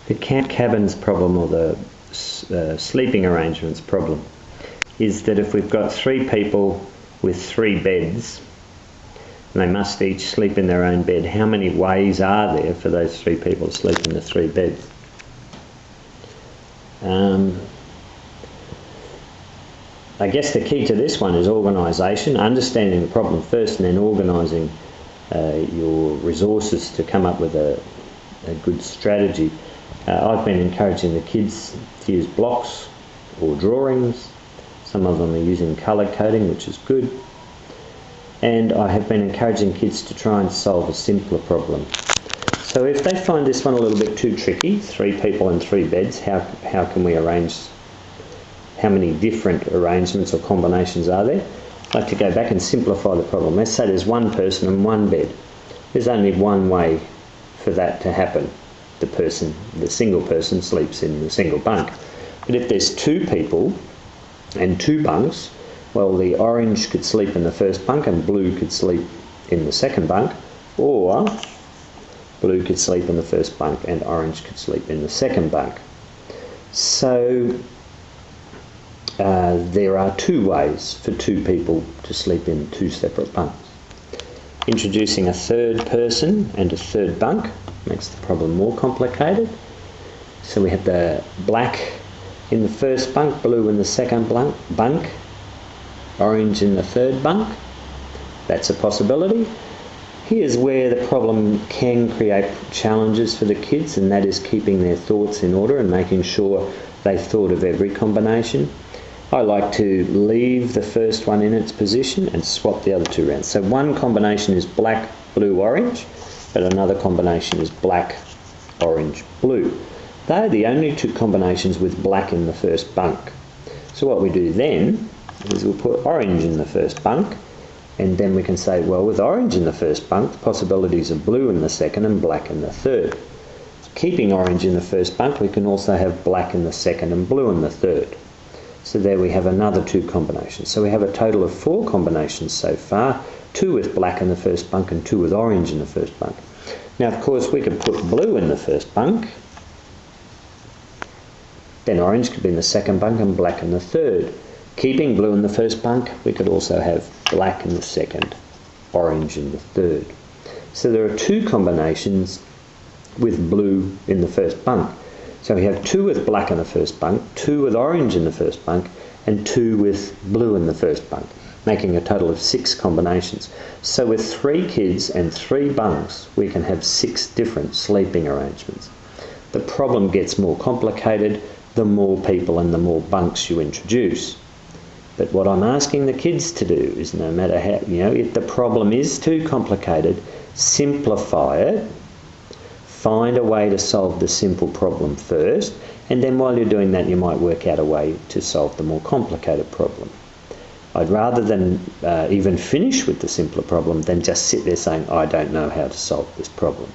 The camp cabins problem, or the sleeping arrangements problem, is that if we've got 3 people with 3 beds, and they must each sleep in their own bed, how many ways are there for those 3 people to sleep in the 3 beds? I guess the key to this one is organisation, understanding the problem first and then organising your resources to come up with a good strategy. I've been encouraging the kids to use blocks or drawings. Some of them are using colour coding, which is good. And I have been encouraging kids to try and solve a simpler problem. So if they find this one a little bit too tricky, 3 people and 3 beds, how can we arrange, how many different arrangements or combinations are there? I'd like to go back and simplify the problem. Let's say there's 1 person and 1 bed. There's only one way for that to happen. The single person sleeps in the single bunk. But if there's 2 people and 2 bunks, well, the orange could sleep in the first bunk and blue could sleep in the second bunk, or blue could sleep in the first bunk and orange could sleep in the second bunk. So there are 2 ways for 2 people to sleep in 2 separate bunks. Introducing a 3rd person and a 3rd bunk makes the problem more complicated. So we have the black in the first bunk, blue in the second bunk, orange in the 3rd bunk. That's a possibility. Here's where the problem can create challenges for the kids, and that is keeping their thoughts in order and making sure they've thought of every combination. I like to leave the first one in its position and swap the other 2 around. So one combination is black, blue, orange, but another combination is black, orange, blue. They're the only 2 combinations with black in the first bunk. So what we do then is we'll put orange in the first bunk, and then we can say, well, with orange in the first bunk, the possibilities are blue in the second and black in the third. Keeping orange in the first bunk, we can also have black in the second and blue in the third. So there we have another 2 combinations. So we have a total of 4 combinations so far, 2 with black in the first bunk and 2 with orange in the first bunk. Now, of course, we could put blue in the first bunk, then orange could be in the second bunk and black in the third. Keeping blue in the first bunk, we could also have black in the second, orange in the third. So there are 2 combinations with blue in the first bunk. So we have 2 with black in the first bunk, 2 with orange in the first bunk, and 2 with blue in the first bunk, making a total of 6 combinations. So with 3 kids and 3 bunks, we can have 6 different sleeping arrangements. The problem gets more complicated the more people and the more bunks you introduce. But what I'm asking the kids to do is, no matter how, if the problem is too complicated, simplify it. Find a way to solve the simple problem first, and then while you're doing that, you might work out a way to solve the more complicated problem. I'd rather than even finish with the simpler problem than just sit there saying, I don't know how to solve this problem.